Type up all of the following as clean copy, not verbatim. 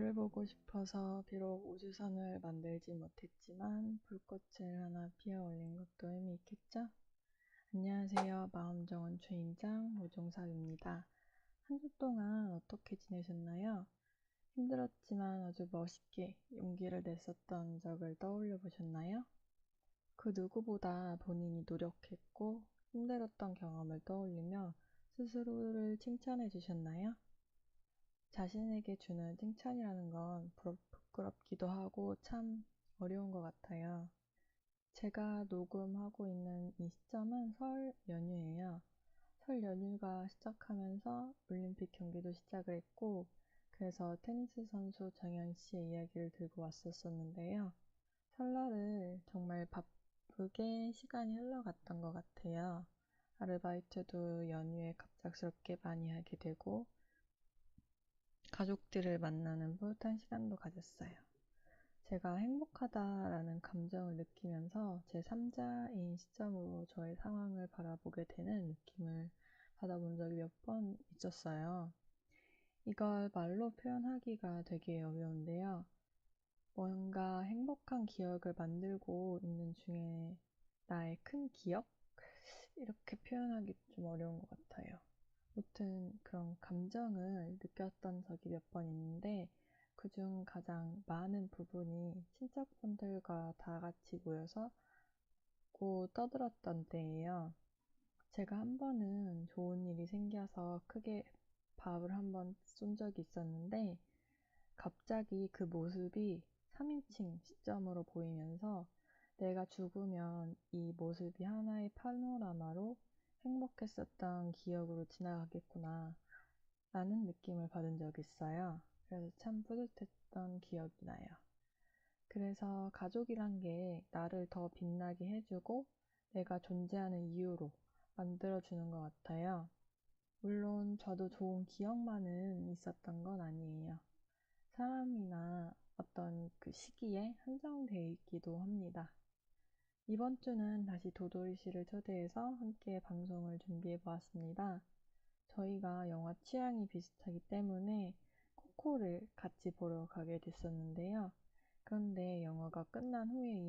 별을 보고 싶어서 비록 우주선을 만들지 못했지만 불꽃을 하나 피워 올린 것도 의미 있겠죠? 안녕하세요. 마음 정원 주인장 모종삽입니다. 한 주 동안 어떻게 지내셨나요? 힘들었지만 아주 멋있게 용기를 냈었던 적을 떠올려 보셨나요? 그 누구보다 본인이 노력했고 힘들었던 경험을 떠올리며 스스로를 칭찬해 주셨나요? 자신에게 주는 칭찬이라는 건 부끄럽기도 하고 참 어려운 것 같아요. 제가 녹음하고 있는 이 시점은 설 연휴예요. 설 연휴가 시작하면서 올림픽 경기도 시작을 했고, 그래서 테니스 선수 정현 씨의 이야기를 들고 왔었었는데요. 설날을 정말 바쁘게 시간이 흘러갔던 것 같아요. 아르바이트도 연휴에 갑작스럽게 많이 하게 되고, 가족들을 만나는 뿌듯한 시간도 가졌어요. 제가 행복하다라는 감정을 느끼면서 제 3자인 시점으로 저의 상황을 바라보게 되는 느낌을 받아본 적이 몇 번 있었어요. 이걸 말로 표현하기가 되게 어려운데요. 뭔가 행복한 기억을 만들고 있는 중에 나의 큰 기억? 이렇게 표현하기 좀 어려운 것 같아요. 아무튼 그런 감정을 느꼈던 적이 몇 번 있는데 그중 가장 많은 부분이 친척분들과 다 같이 모여서 떠들었던 때예요. 제가 한 번은 좋은 일이 생겨서 크게 밥을 한 번 쏜 적이 있었는데 갑자기 그 모습이 3인칭 시점으로 보이면서 내가 죽으면 이 모습이 하나의 파노라마로 행복했었던 기억으로 지나가겠구나 라는 느낌을 받은 적이 있어요. 그래서 참 뿌듯했던 기억이 나요. 그래서 가족이란 게 나를 더 빛나게 해주고 내가 존재하는 이유로 만들어주는 것 같아요. 물론 저도 좋은 기억만은 있었던 건 아니에요. 사람이나 어떤 그 시기에 한정되어 있기도 합니다. 이번 주는 다시 도도리 씨를 초대해서 함께 방송을 준비해 보았습니다. 저희가 영화 취향이 비슷하기 때문에 코코를 같이 보러 가게 됐었는데요. 그런데 영화가 끝난 후에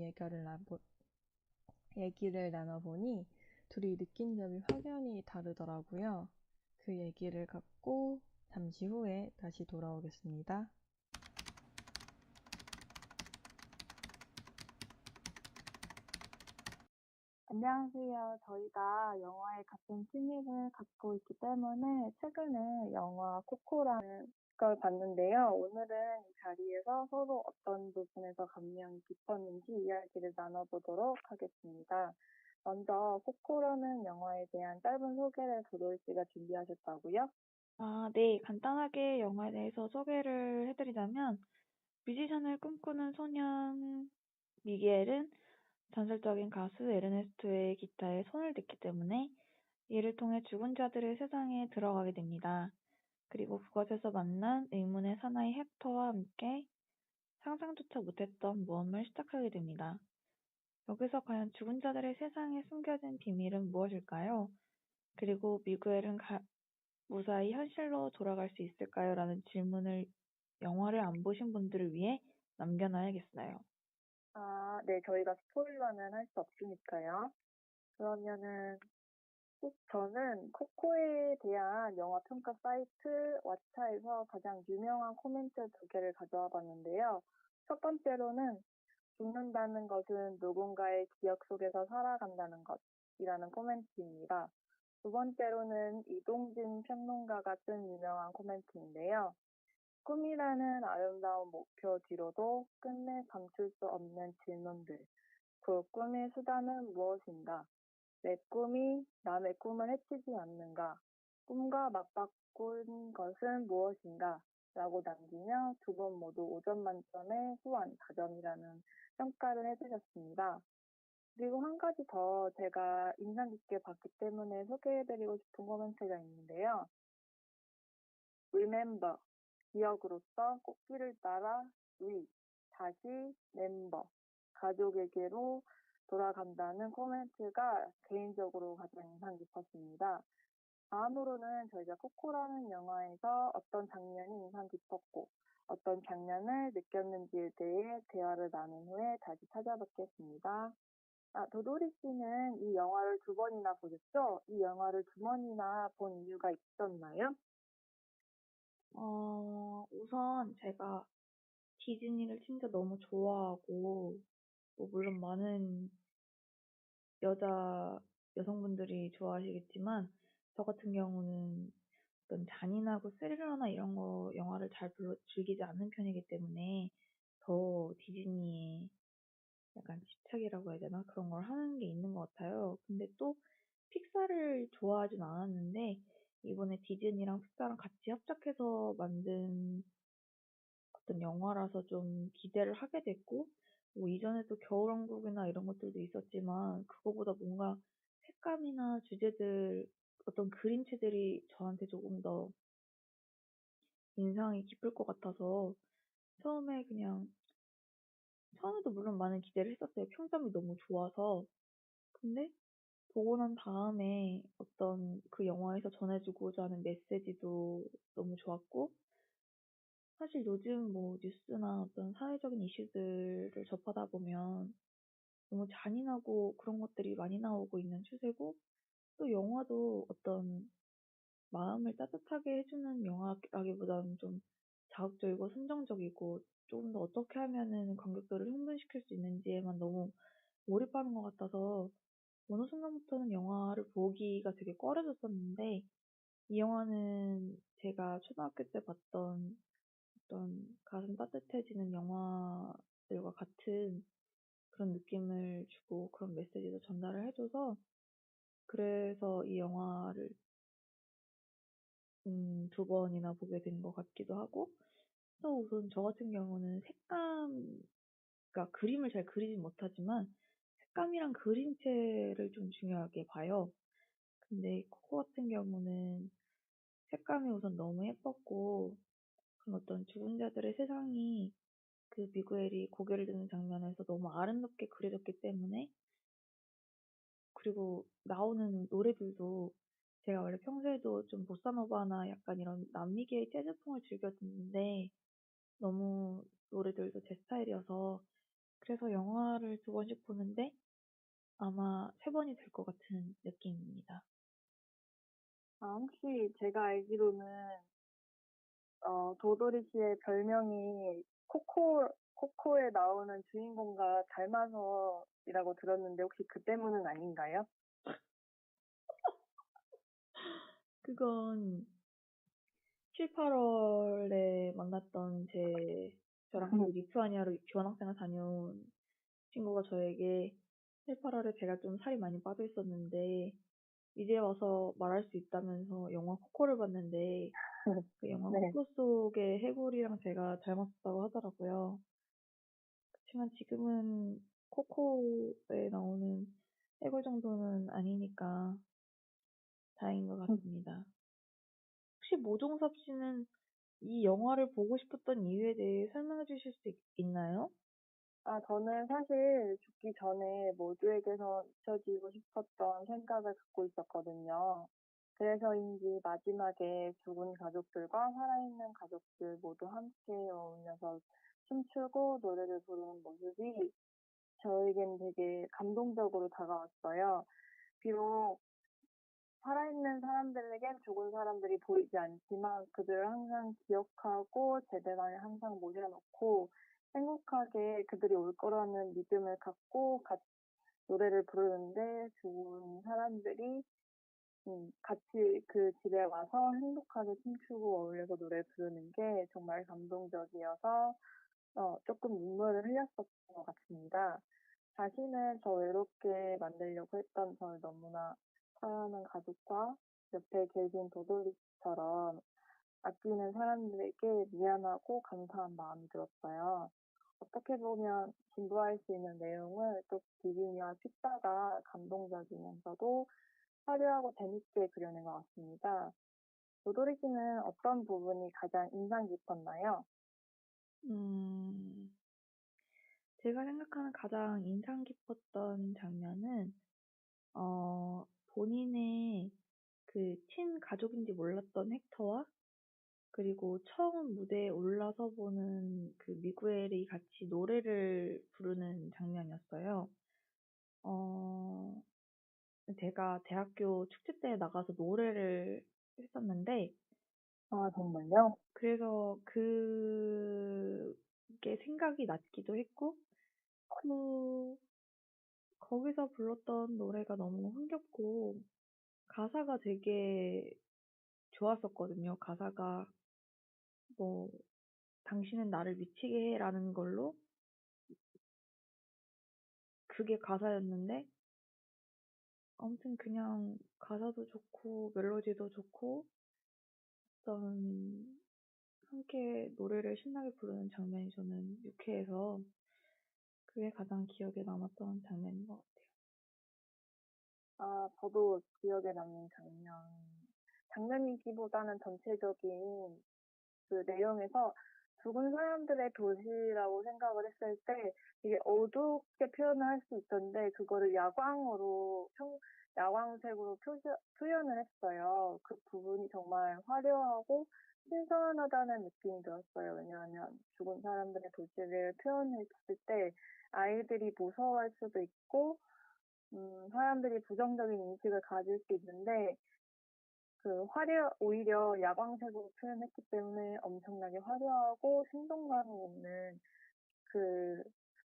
얘기를 나눠보니 둘이 느낀 점이 확연히 다르더라고요. 그 얘기를 갖고 잠시 후에 다시 돌아오겠습니다. 안녕하세요. 저희가 영화에 같은 취미를 갖고 있기 때문에 최근에 영화 코코라는 걸 봤는데요. 오늘은 이 자리에서 서로 어떤 부분에서 감명이 깊었는지 이야기를 나눠보도록 하겠습니다. 먼저 코코라는 영화에 대한 짧은 소개를 도돌 씨가 준비하셨다고요? 네. 간단하게 영화에 대해서 소개를 해드리자면, 뮤지션을 꿈꾸는 소년 미겔은 전설적인 가수 에르네스토의 기타에 손을 댔기 때문에 이를 통해 죽은 자들의 세상에 들어가게 됩니다. 그리고 그것에서 만난 의문의 사나이 헥터와 함께 상상조차 못했던 모험을 시작하게 됩니다. 여기서 과연 죽은 자들의 세상에 숨겨진 비밀은 무엇일까요? 그리고 미구엘은 무사히 현실로 돌아갈 수 있을까요? 라는 질문을 영화를 안 보신 분들을 위해 남겨놔야겠어요. 네, 저희가 스포일러는 할 수 없으니까요. 그러면은 저는 코코에 대한 영화 평가 사이트 왓챠에서 가장 유명한 코멘트 2개를 가져와 봤는데요. 첫 번째로는 죽는다는 것은 누군가의 기억 속에서 살아간다는 것이라는 코멘트입니다. 두 번째로는 이동진 평론가가 쓴 유명한 코멘트인데요. 꿈이라는 아름다운 목표 뒤로도 끝내 감출 수 없는 질문들. 그 꿈의 수단은 무엇인가? 내 꿈이 남의 꿈을 해치지 않는가? 꿈과 맞바꾼 것은 무엇인가? 라고 남기며 두 분 모두 5점 만점의 후한 4점이라는 평가를 해주셨습니다. 그리고 한 가지 더 제가 인상 깊게 봤기 때문에 소개해드리고 싶은 코멘트가 있는데요. Remember, 기억으로서 꽃길을 따라 다시 member, 가족에게로 돌아간다는 코멘트가 개인적으로 가장 인상 깊었습니다. 다음으로는 저희가 코코라는 영화에서 어떤 장면이 인상 깊었고 어떤 장면을 느꼈는지에 대해 대화를 나눈 후에 다시 찾아뵙겠습니다. 도도리 씨는 이 영화를 두 번이나 보셨죠? 이 영화를 두 번이나 본 이유가 있었나요? 우선 제가 디즈니를 진짜 너무 좋아하고, 뭐 물론 많은 여성분들이 좋아하시겠지만, 저 같은 경우는 어떤 잔인하고 스릴러나 이런 영화를 잘 별로 즐기지 않는 편이기 때문에 더 디즈니에 약간 집착이라고 해야 되나? 그런 걸 하는 게 있는 것 같아요. 근데 또 픽사를 좋아하진 않았는데, 이번에 디즈니랑 픽사랑 같이 합작해서 만든 어떤 영화라서 좀 기대를 하게 됐고, 뭐 이전에도 겨울왕국이나 이런 것들도 있었지만, 그거보다 뭔가 색감이나 주제들, 어떤 그림체들이 저한테 조금 더 인상이 깊을 것 같아서, 처음에 그냥, 처음에도 물론 많은 기대를 했었어요. 평점이 너무 좋아서. 근데 보고 난 다음에 어떤 그 영화에서 전해주고자 하는 메시지도 너무 좋았고, 사실 요즘 뭐 뉴스나 어떤 사회적인 이슈들을 접하다 보면 너무 잔인하고 그런 것들이 많이 나오고 있는 추세고, 또 영화도 어떤 마음을 따뜻하게 해주는 영화라기보다는 좀 자극적이고 선정적이고, 조금 더 어떻게 하면은 관객들을 흥분시킬 수 있는지에만 너무 몰입하는 것 같아서 어느 순간부터는 영화를 보기가 되게 꺼려졌었는데, 이 영화는 제가 초등학교 때 봤던 어떤 가슴 따뜻해지는 영화들과 같은 그런 느낌을 주고 그런 메시지도 전달을 해줘서, 그래서 이 영화를 두 번이나 보게 된 것 같기도 하고, 또 우선 저 같은 경우는 그러니까 그림을 잘 그리진 못하지만 색감이랑 그림체를 좀 중요하게 봐요. 근데 코코 같은 경우는 색감이 우선 너무 예뻤고, 그런 어떤 죽은 자들의 세상이 그 미구엘이 고개를 드는 장면에서 너무 아름답게 그려졌기 때문에, 그리고 나오는 노래들도 제가 원래 평소에도 좀 보사노바나 약간 이런 남미계의 재즈풍을 즐겨 듣는데, 너무 노래들도 제 스타일이어서 그래서 영화를 두 번씩 보는데 아마 세 번이 될 것 같은 느낌입니다. 혹시 제가 알기로는 도도리 씨의 별명이 코코에 나오는 주인공과 닮아서이라고 들었는데 혹시 그 때문은 아닌가요? 그건 7, 8월에 만났던 저랑 같이 리투아니아로 교환학생을 다녀온 친구가 저에게 7, 8월에 제가 좀 살이 많이 빠져 있었는데 이제 와서 말할 수 있다면서 영화 코코를 봤는데, 그 영화 네. 코코 속의 해골이랑 제가 닮았다고 하더라고요. 그렇지만 지금은 코코에 나오는 해골 정도는 아니니까 다행인 것 같습니다. 혹시 모종섭 씨는 이 영화를 보고 싶었던 이유에 대해 설명해 주실 수 있나요? 저는 사실 죽기 전에 모두에게서 잊혀지고 싶었던 생각을 갖고 있었거든요. 그래서인지 마지막에 죽은 가족들과 살아있는 가족들 모두 함께 어울려서 춤추고 노래를 부르는 모습이 저에겐 되게 감동적으로 다가왔어요. 비록 살아있는 사람들에겐 죽은 사람들이 보이지 않지만 그들을 항상 기억하고 제대관에 항상 모셔놓고 행복하게 그들이 올 거라는 믿음을 갖고 같이 노래를 부르는데 죽은 사람들이 같이 그 집에 와서 행복하게 춤추고 어울려서 노래 부르는 게 정말 감동적이어서 조금 눈물을 흘렸었던 것 같습니다. 자신을 더 외롭게 만들려고 했던 저를 너무나 사랑하는 가족과 옆에 계신 도돌이처럼 아끼는 사람들에게 미안하고 감사한 마음이 들었어요. 어떻게 보면 진부할 수 있는 내용을 또 디즈니와 픽사가 감동적이면서도 화려하고 재밌게 그려낸 것 같습니다. 도돌이 씨는 어떤 부분이 가장 인상 깊었나요? 음, 제가 생각하는 가장 인상 깊었던 장면은, 본인의 그 친가족인지 몰랐던 헥터와 그리고 처음 무대에 올라서 보는 그 미구엘이 같이 노래를 부르는 장면이었어요. 제가 대학교 축제 때 나가서 노래를 했었는데, 아, 정말요? 그래서 그게 생각이 났기도 했고, 또 거기서 불렀던 노래가 너무 흥겹고, 가사가 되게 좋았었거든요. 가사가 뭐, 당신은 나를 미치게 해라는 걸로 그게 가사였는데, 아무튼 그냥 가사도 좋고, 멜로디도 좋고, 어떤 함께 노래를 신나게 부르는 장면이 저는 유쾌해서 그게 가장 기억에 남았던 장면인 것 같아요. 아, 저도 기억에 남는 장면이기보다는 전체적인 그 내용에서 죽은 사람들의 도시라고 생각을 했을 때 되게 어둡게 표현을 할 수 있었는데 그거를 야광색으로 표현을 했어요. 그 부분이 정말 화려하고 신선하다는 느낌이 들었어요. 왜냐하면 죽은 사람들의 도시를 표현했을 때 아이들이 무서워할 수도 있고 사람들이 부정적인 인식을 가질 수 있는데 오히려 야광색으로 표현했기 때문에 엄청나게 화려하고 생동감이 있는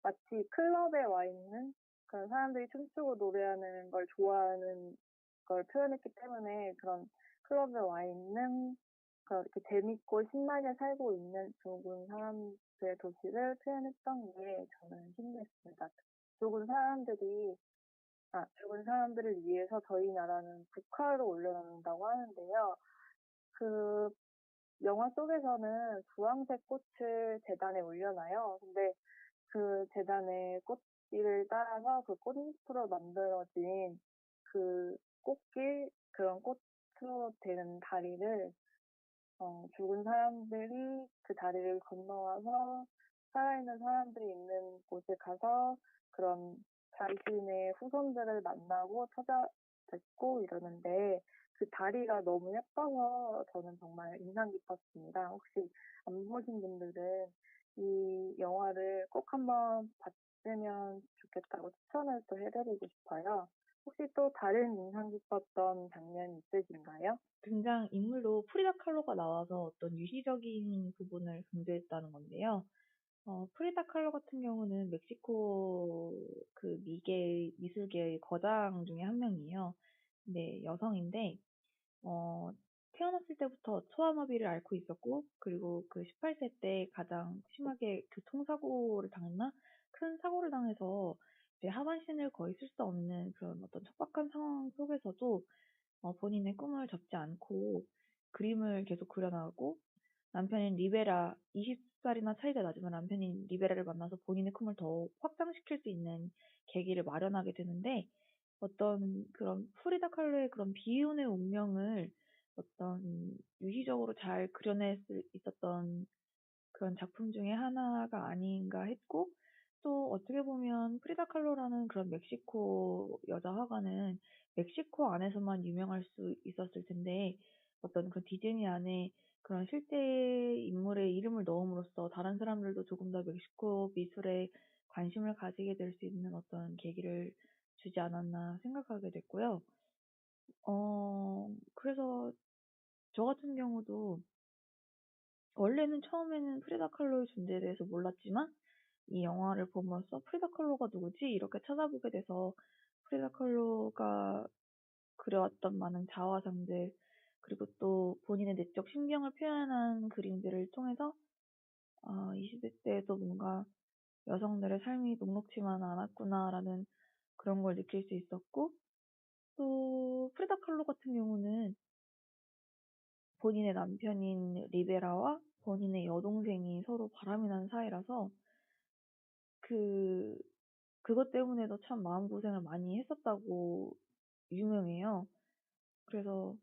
마치 클럽에 와 있는 그런 사람들이 춤추고 노래하는 걸 좋아하는 걸 표현했기 때문에 그런 클럽에 와 있는 이렇게 재밌고 신나게 살고 있는 죽은 사람들의 도시를 표현했던 게 저는 신기했습니다. 죽은 사람들이 죽은 사람들을 위해서 저희 나라는 국화를 올려놓는다고 하는데요. 그 영화 속에서는 주황색 꽃을 재단에 올려놔요. 근데 그 재단의 꽃길을 따라서 그 꽃잎으로 만들어진 그 그런 꽃으로 되는 다리를 죽은 사람들이 그 다리를 건너와서 살아있는 사람들이 있는 곳에 가서 그런 자신의 후손들을 만나고 찾아뵙고 이러는데 그 다리가 너무 예뻐서 저는 정말 인상 깊었습니다. 혹시 안 보신 분들은 이 영화를 꼭 한번 봤으면 좋겠다고 추천을 또 해드리고 싶어요. 혹시 또 다른 인상 깊었던 장면이 있으신가요? 등장 인물로 프리다 칼로가 나와서 어떤 유희적인 부분을 강조했다는 건데요. 프리다 칼로 같은 경우는 멕시코 그 미술계의 거장 중에 한 명이에요. 네, 여성인데, 태어났을 때부터 소아마비를 앓고 있었고, 그리고 그 18세 때 가장 심하게 교통사고를 당했나? 큰 사고를 당해서 이제 하반신을 거의 쓸 수 없는 그런 어떤 척박한 상황 속에서도 본인의 꿈을 접지 않고 그림을 계속 그려나가고 남편인 리베라 20살이나 차이가 나지만 남편인 리베라를 만나서 본인의 꿈을 더 확장시킬 수 있는 계기를 마련하게 되는데 어떤 그런 프리다 칼로의 그런 비운의 운명을 어떤 유희적으로 잘 그려낼 수 있었던 그런 작품 중에 하나가 아닌가 했고 또 어떻게 보면 프리다 칼로라는 그런 멕시코 여자 화가는 멕시코 안에서만 유명할 수 있었을 텐데 어떤 그 디즈니 안에 그런 실제 인물의 이름을 넣음으로써 다른 사람들도 조금 더 멕시코 미술에 관심을 가지게 될 수 있는 어떤 계기를 주지 않았나 생각하게 됐고요. 그래서 저 같은 경우도 원래는 처음에는 프리다 칼로의 존재에 대해서 몰랐지만 이 영화를 보면서 프리다 칼로가 누구지? 이렇게 찾아보게 돼서 프리다 칼로가 그려왔던 많은 자화상들 그리고 또 본인의 내적 심경을 표현한 그림들을 통해서 20대 때에도 뭔가 여성들의 삶이 녹록지만 않았구나라는 그런 걸 느낄 수 있었고 또 프리다 칼로 같은 경우는 본인의 남편인 리베라와 본인의 여동생이 서로 바람이 난 사이라서 그것 때문에도 참 마음고생을 많이 했었다고 유명해요. 그래서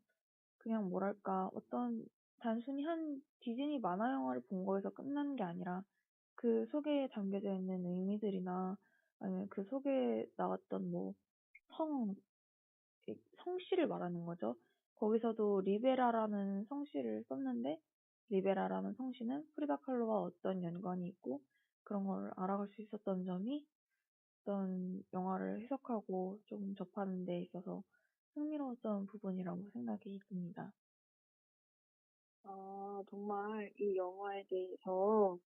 그냥 뭐랄까 단순히 한 디즈니 만화 영화를 본 거에서 끝나는 게 아니라 그 속에 담겨져 있는 의미들이나 아니면 그 속에 나왔던 성씨를 말하는 거죠. 거기서도 리베라라는 성씨를 썼는데 리베라라는 성씨는 프리다 칼로와 어떤 연관이 있고 그런 걸 알아갈 수 있었던 점이 어떤 영화를 해석하고 좀 접하는 데 있어서 흥미로웠던 부분이라고 생각이 듭니다. 정말 이 영화에 대해서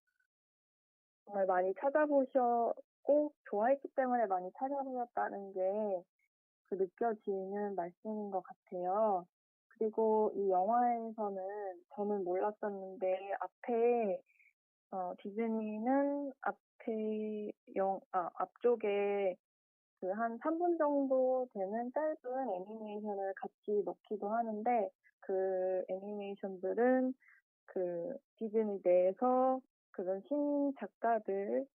정말 많이 찾아보셨고 좋아했기 때문에 많이 찾아보셨다는 게 그 느껴지는 말씀인 것 같아요. 그리고 이 영화에서는 저는 몰랐었는데 디즈니는 앞쪽에 그 한 3분 정도 되는 짧은 애니메이션을 같이 넣기도 하는데 그 애니메이션들은 그 디즈니 내에서 그런 신인 작가들의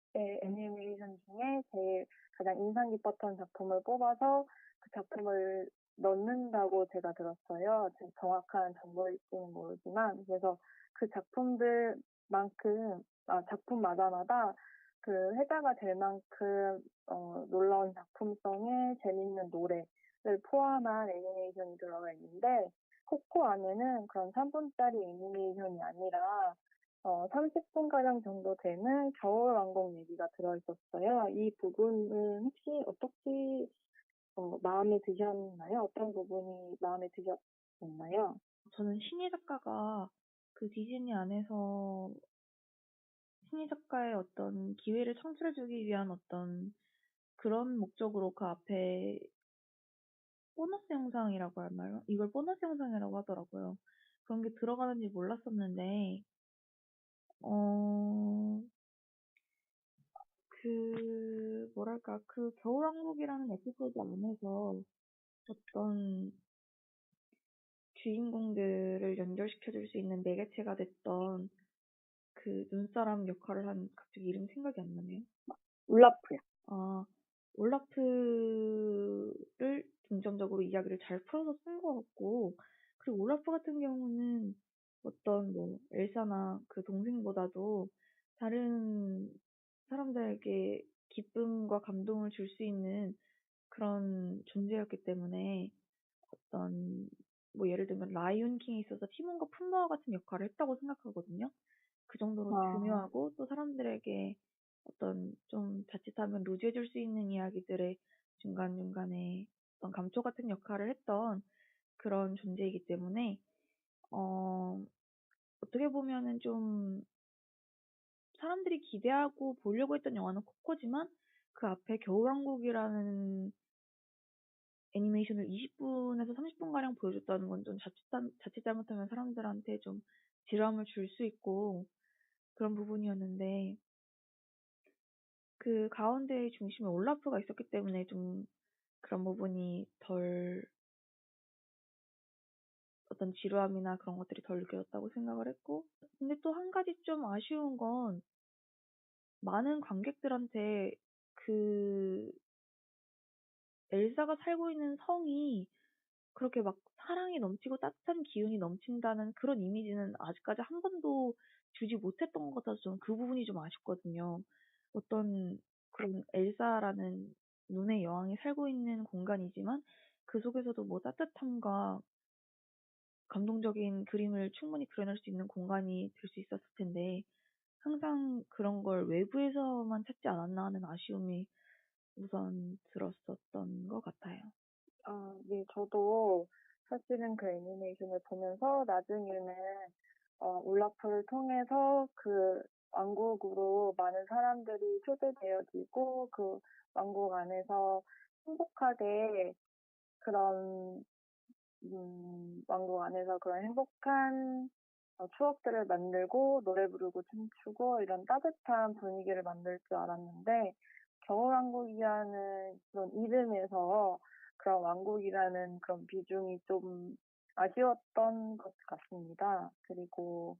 애니메이션 중에 제일 가장 인상 깊었던 작품을 뽑아서 그 작품을 넣는다고 제가 들었어요. 정확한 정보일지는 모르지만 그래서 그 작품마다마다 그 회자가 될 만큼 놀라운 작품성의 재밌는 노래를 포함한 애니메이션이 들어가 있는데 코코 안에는 그런 3분짜리 애니메이션이 아니라 30분가량 정도 되는 겨울왕국 얘기가 들어있었어요. 이 부분은 혹시 어떻게 마음에 드셨나요? 어떤 부분이 마음에 드셨나요? 저는 신예 작가가 그 디즈니 안에서 신예 작가의 어떤 기회를 창출해주기 위한 어떤 그런 목적으로 그 앞에 보너스 영상이라고 하나요? 이걸 보너스 영상이라고 하더라고요. 그런 게 들어가는지 몰랐었는데, 그 겨울왕국이라는 에피소드 안에서 어떤 주인공들을 연결시켜줄 수 있는 매개체가 됐던 그 눈사람 역할을 한 갑자기 이름이 생각이 안 나네요. 울라프요. 올라프를 중점적으로 이야기를 잘 풀어서 쓴 것 같고, 그리고 올라프 같은 경우는 어떤 엘사나 그 동생보다도 다른 사람들에게 기쁨과 감동을 줄 수 있는 그런 존재였기 때문에 어떤 예를 들면 라이온 킹에 있어서 티몬과 푼바와 같은 역할을 했다고 생각하거든요. 그 정도로 중요하고 또 사람들에게 어떤 좀 자칫하면 루즈해질 수 있는 이야기들의 중간중간에 어떤 감초 같은 역할을 했던 그런 존재이기 때문에 어떻게 보면은 좀 사람들이 기대하고 보려고 했던 영화는 코코지만 그 앞에 겨울왕국이라는 애니메이션을 20분에서 30분가량 보여줬다는 건 좀 자칫 잘못하면 사람들한테 좀 지루함을 줄 수 있고 그런 부분이었는데 그 가운데의 중심에 올라프가 있었기 때문에 좀 그런 부분이 덜 어떤 지루함이나 그런 것들이 덜 느껴졌다고 생각을 했고 근데 또 한 가지 좀 아쉬운 건 많은 관객들한테 그 엘사가 살고 있는 성이 그렇게 막 사랑이 넘치고 따뜻한 기운이 넘친다는 그런 이미지는 아직까지 한 번도 주지 못했던 것 같아서 저는 그 부분이 좀 아쉽거든요. 어떤 그런 엘사라는 눈의 여왕이 살고 있는 공간이지만 그 속에서도 따뜻함과 감동적인 그림을 충분히 그려낼 수 있는 공간이 될 수 있었을 텐데 항상 그런 걸 외부에서만 찾지 않았나 하는 아쉬움이 우선 들었었던 것 같아요. 네, 저도 사실은 그 애니메이션을 보면서 나중에는 울라프를 통해서 그 왕국으로 많은 사람들이 초대되어지고 그 왕국 안에서 행복하게 그런 왕국 안에서 그런 행복한 추억들을 만들고 노래 부르고 춤추고 이런 따뜻한 분위기를 만들 줄 알았는데 겨울왕국이라는 그런 이름에서 그런 왕국이라는 그런 비중이 좀 아쉬웠던 것 같습니다. 그리고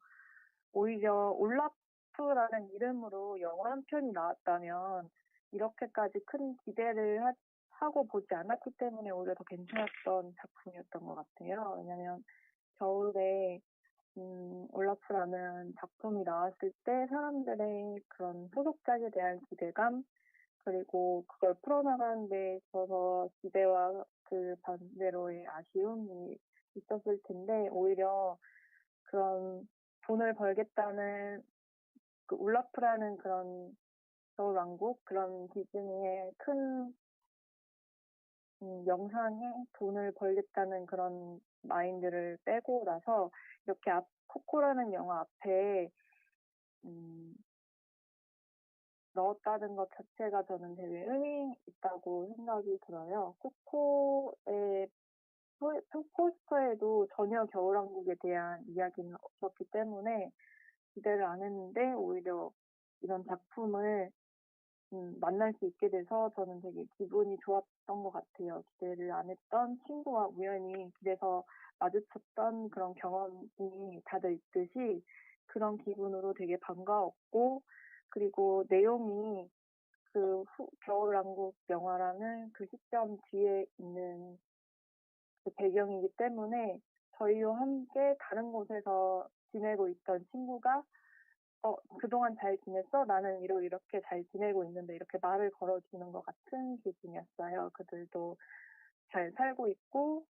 오히려 올라프라는 이름으로 영화 한 편이 나왔다면 이렇게까지 큰 기대를 하고 보지 않았기 때문에 오히려 더 괜찮았던 작품이었던 것 같아요. 왜냐면 겨울에 올라프라는 작품이 나왔을 때 사람들의 그런 소속작에 대한 기대감 그리고 그걸 풀어나가는 데 있어서 기대와 그 반대로의 아쉬움이 있었을 텐데 오히려 그런 돈을 벌겠다는 그 울라프라는 그런 겨울왕국 그런 디즈니의 큰 영상에 돈을 벌겠다는 그런 마인드를 빼고 나서 이렇게 코코라는 영화 앞에 넣었다는 것 자체가 저는 되게 의미 있다고 생각이 들어요. 코코의 포스터에도 전혀 겨울왕국에 대한 이야기는 없었기 때문에 기대를 안 했는데 오히려 이런 작품을 만날 수 있게 돼서 저는 되게 기분이 좋았던 것 같아요. 기대를 안 했던 친구와 우연히 길에서 마주쳤던 그런 경험이 다들 있듯이 그런 기분으로 되게 반가웠고, 그리고 내용이 그 겨울왕국 영화라는 그 시점 뒤에 있는 그 배경이기 때문에 저희와 함께 다른 곳에서 지내고 있던 친구가 그동안 잘 지냈어? 나는 이렇게 잘 지내고 있는데 이렇게 말을 걸어주는 것 같은 기분이었어요. 그들도 잘 살고 있고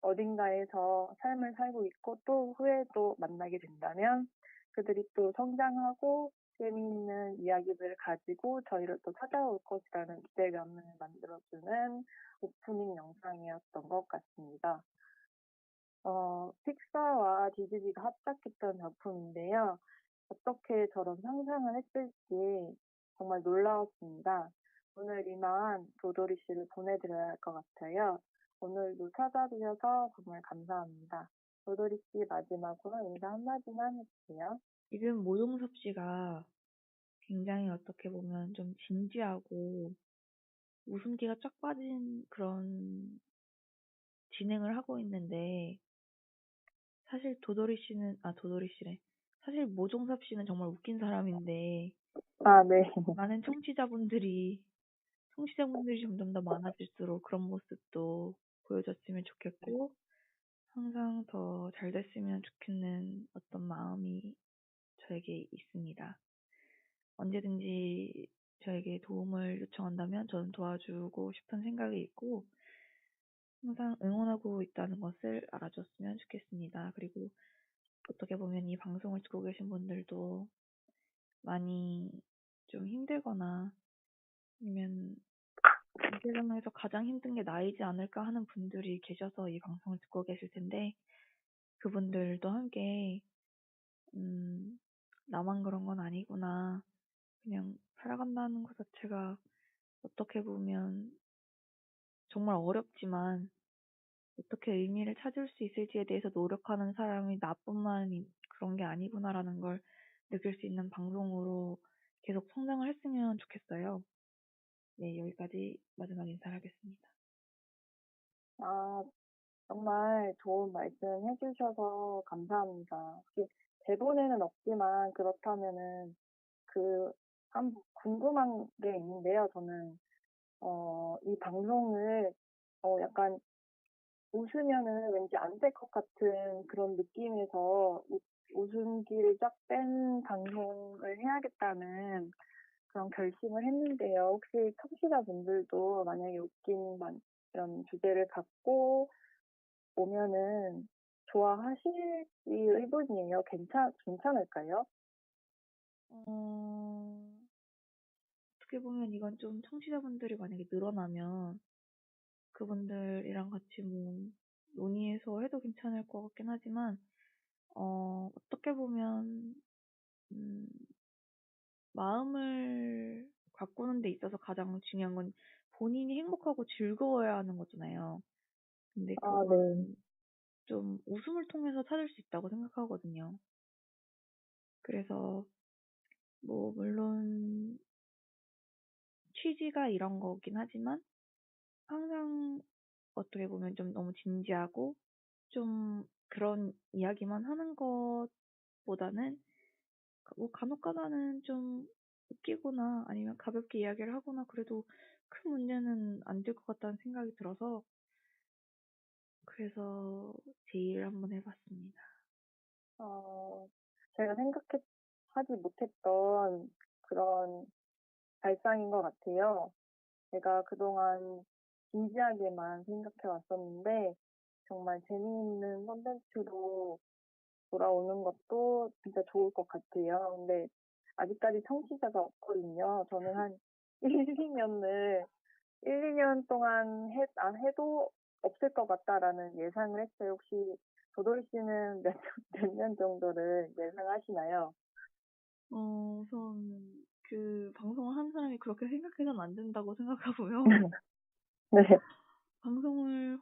어딘가에서 삶을 살고 있고 또 후에도 만나게 된다면 그들이 또 성장하고 재미있는 이야기들을 가지고 저희를 또 찾아올 것이라는 기대감을 만들어주는 오프닝 영상이었던 것 같습니다. 픽사와 디즈니가 합작했던 작품인데요. 어떻게 저런 상상을 했을지 정말 놀라웠습니다. 오늘 이만 도도리 씨를 보내드려야 할 것 같아요. 오늘도 찾아주셔서 정말 감사합니다. 도도리 씨 마지막으로 인사 한마디만 해주세요. 지금 모종섭 씨가 굉장히 어떻게 보면 좀 진지하고 웃음기가 쫙 빠진 그런 진행을 하고 있는데, 사실 도도리 씨래. 사실 모종섭 씨는 정말 웃긴 사람인데, 아, 네. 많은 청취자분들이 점점 더 많아질수록 그런 모습도 보여줬으면 좋겠고, 항상 더 잘 됐으면 좋겠는 어떤 마음이 저에게 있습니다. 언제든지 저에게 도움을 요청한다면 저는 도와주고 싶은 생각이 있고, 항상 응원하고 있다는 것을 알아줬으면 좋겠습니다. 그리고 어떻게 보면 이 방송을 듣고 계신 분들도 많이 좀 힘들거나 아니면 이 세상에서 가장 힘든 게 나이지 않을까 하는 분들이 계셔서 이 방송을 듣고 계실 텐데, 그분들도 함께 나만 그런 건 아니구나, 그냥 살아간다는 것 자체가 어떻게 보면 정말 어렵지만 어떻게 의미를 찾을 수 있을지에 대해서 노력하는 사람이 나뿐만 그런 게 아니구나라는 걸 느낄 수 있는 방송으로 계속 성장을 했으면 좋겠어요. 네, 여기까지 마지막 인사를 하겠습니다. 아, 정말 좋은 말씀 해주셔서 감사합니다. 혹시 대본에는 없지만 그렇다면은 궁금한 게 있는데요. 저는, 이 방송을, 약간 웃으면은 왠지 안 될 것 같은 그런 느낌에서 웃음기를 쫙 뺀 방송을 해야겠다는 그런 결심을 했는데요. 혹시 청취자분들도 만약에 웃긴 이런 주제를 갖고 오면은 좋아하실 의견이에요. 괜찮을까요? 어떻게 보면 이건 좀 청취자분들이 만약에 늘어나면 그분들이랑 같이 논의해서 해도 괜찮을 것 같긴 하지만, 어떻게 보면, 음, 마음을 가꾸는 데 있어서 가장 중요한 건 본인이 행복하고 즐거워야 하는 거잖아요. 근데 아, 네. 그건 좀 웃음을 통해서 찾을 수 있다고 생각하거든요. 그래서 물론 취지가 이런 거긴 하지만 항상 어떻게 보면 좀 너무 진지하고 좀 그런 이야기만 하는 것보다는 간혹 가다는 좀 웃기거나 아니면 가볍게 이야기를 하거나 그래도 큰 문제는 안 될 것 같다는 생각이 들어서, 그래서 제의를 한번 해봤습니다. 제가 하지 못했던 그런 발상인 것 같아요. 제가 그동안 진지하게만 생각해 왔었는데, 정말 재미있는 콘텐츠로 돌아오는 것도 진짜 좋을 것 같아요. 근데 아직까지 청취자가 없거든요. 저는 한 1, 2년을 1, 2년 동안 안 해도 없을 것 같다라는 예상을 했어요. 혹시 도돌이 씨는 몇 년 정도를 예상하시나요? 우선 그 방송을 하는 사람이 그렇게 생각해서는 안 된다고 생각하고요. 네. 방송을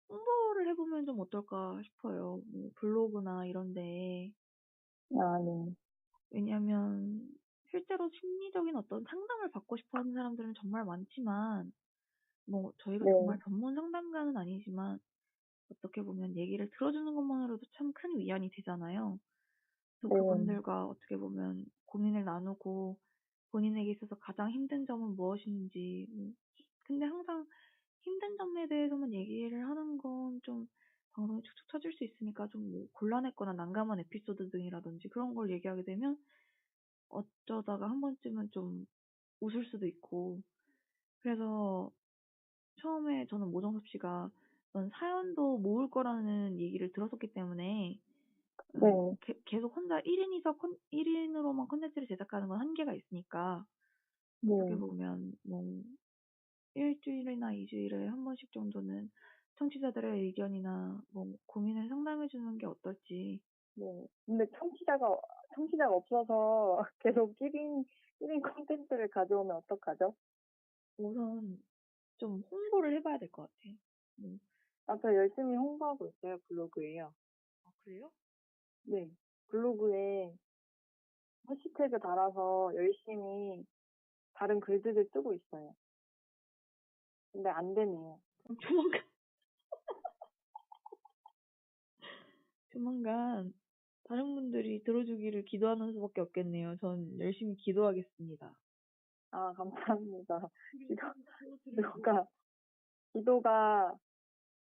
홍보를 해보면 좀 어떨까 싶어요. 뭐 블로그나 이런데. 아, 네. 왜냐면 실제로 심리적인 어떤 상담을 받고 싶어 하는 사람들은 정말 많지만, 뭐 저희가 네. 정말 전문 상담가는 아니지만 어떻게 보면 얘기를 들어주는 것만으로도 참 큰 위안이 되잖아요. 그래서 네. 그분들과 어떻게 보면 고민을 나누고 본인에게 있어서 가장 힘든 점은 무엇인지, 근데 항상 힘든 점에 대해서만 얘기를 하는 건 좀 방송이 축축 처질 수 있으니까 좀 뭐 곤란했거나 난감한 에피소드 등이라든지 그런 걸 얘기하게 되면 어쩌다가 한 번쯤은 좀 웃을 수도 있고, 그래서 처음에 저는 모정섭 씨가 어떤 사연도 모을 거라는 얘기를 들었었기 때문에 네. 계속 혼자 1인으로만 콘텐츠를 제작하는 건 한계가 있으니까 어떻게 네. 보면 뭐 일주일이나 2주일에 한 번씩 정도는 청취자들의 의견이나 뭐 고민을 상담해 주는 게 어떨지. 네. 근데 청취자가 없어서 계속 1인 콘텐츠를 가져오면 어떡하죠? 우선 좀 홍보를 해봐야 될 것 같아요. 뭐, 아, 저 열심히 홍보하고 있어요, 블로그에요. 아, 그래요? 네. 블로그에 해시태그 달아서 열심히 다른 글들을 쓰고 있어요. 근데 안 되네요. 그럼 조만간 다른 분들이 들어주기를 기도하는 수밖에 없겠네요. 전 열심히 기도하겠습니다. 아, 감사합니다. 그리고 기도, 들어드릴게요. 기도가, 기도가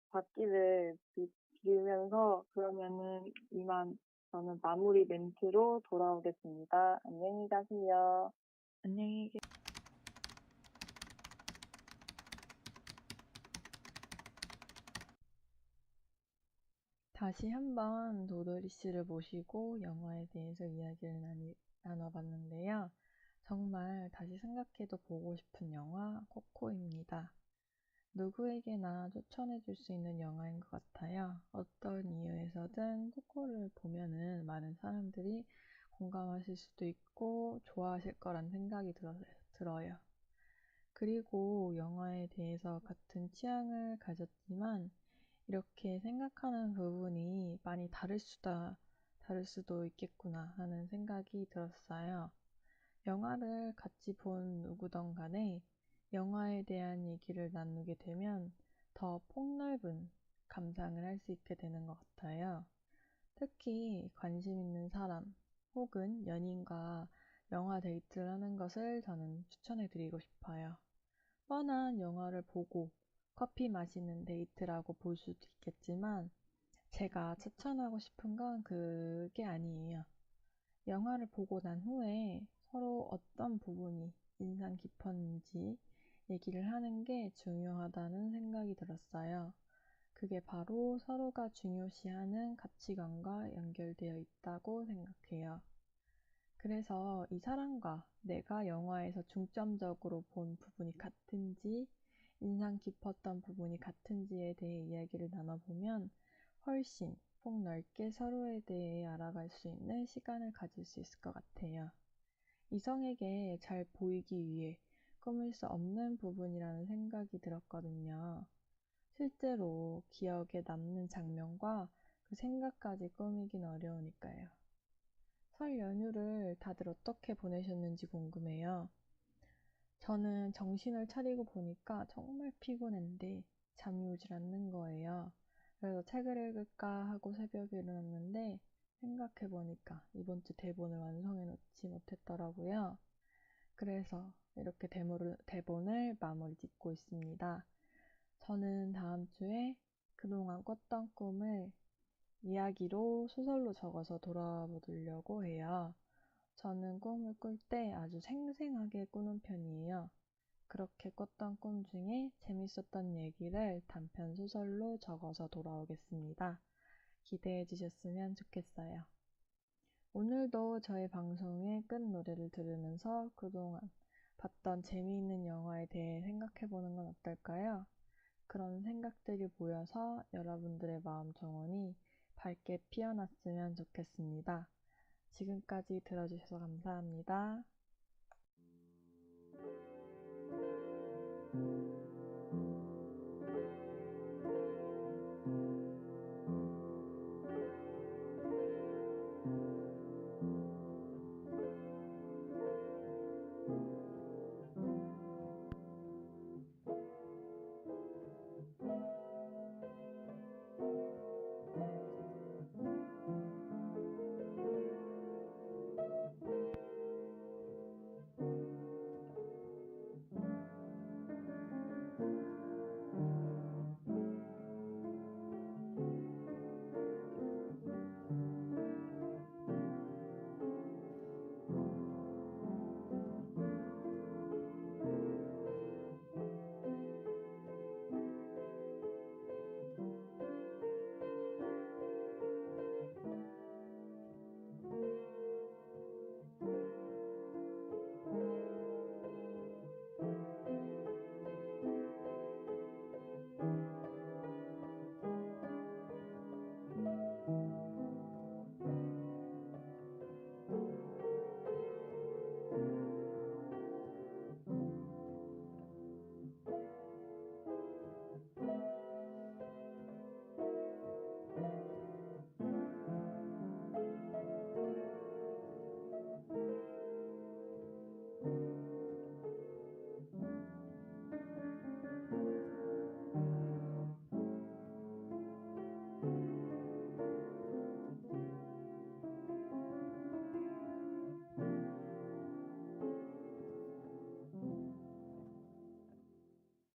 받기를 빌면서 그러면은 이만 저는 마무리 멘트로 돌아오겠습니다. 안녕히 가세요. 안녕히 계세요. 다시 한번 도돌이 씨를 모시고 영화에 대해서 이야기를 나눠봤는데요. 정말 다시 생각해도 보고 싶은 영화 코코입니다. 누구에게나 추천해줄 수 있는 영화인 것 같아요. 어떤 이유에서든 코코를 보면은 많은 사람들이 공감하실 수도 있고 좋아하실 거란 생각이 들어요. 그리고 영화에 대해서 같은 취향을 가졌지만 이렇게 생각하는 부분이 많이 다를 수도 있겠구나 하는 생각이 들었어요. 영화를 같이 본 누구든 간에 영화에 대한 얘기를 나누게 되면 더 폭넓은 감상을 할 수 있게 되는 것 같아요. 특히 관심 있는 사람 혹은 연인과 영화 데이트를 하는 것을 저는 추천해 드리고 싶어요. 뻔한 영화를 보고 커피 마시는 데이트라고 볼 수도 있겠지만 제가 추천하고 싶은 건 그게 아니에요. 영화를 보고 난 후에 서로 어떤 부분이 인상 깊었는지 얘기를 하는 게 중요하다는 생각이 들었어요. 그게 바로 서로가 중요시하는 가치관과 연결되어 있다고 생각해요. 그래서 이 사람과 내가 영화에서 중점적으로 본 부분이 같은지, 인상 깊었던 부분이 같은지에 대해 이야기를 나눠보면 훨씬 폭넓게 서로에 대해 알아갈 수 있는 시간을 가질 수 있을 것 같아요. 이성에게 잘 보이기 위해 꾸밀 수 없는 부분이라는 생각이 들었거든요. 실제로 기억에 남는 장면과 그 생각까지 꾸미긴 어려우니까요. 설 연휴를 다들 어떻게 보내셨는지 궁금해요. 저는 정신을 차리고 보니까 정말 피곤했는데 잠이 오질 않는 거예요. 그래서 책을 읽을까 하고 새벽에 일어났는데 생각해보니까 이번 주 대본을 완성해 놓지 못했더라고요. 그래서 이렇게 대본을 마무리 짓고 있습니다. 저는 다음 주에 그동안 꿨던 꿈을 이야기로 소설로 적어서 돌아보려고 해요. 저는 꿈을 꿀 때 아주 생생하게 꾸는 편이에요. 그렇게 꿨던 꿈 중에 재밌었던 얘기를 단편 소설로 적어서 돌아오겠습니다. 기대해 주셨으면 좋겠어요. 오늘도 저희 방송의 끝 노래를 들으면서 그동안 봤던 재미있는 영화에 대해 생각해보는 건 어떨까요? 그런 생각들이 모여서 여러분들의 마음 정원이 밝게 피어났으면 좋겠습니다. 지금까지 들어주셔서 감사합니다.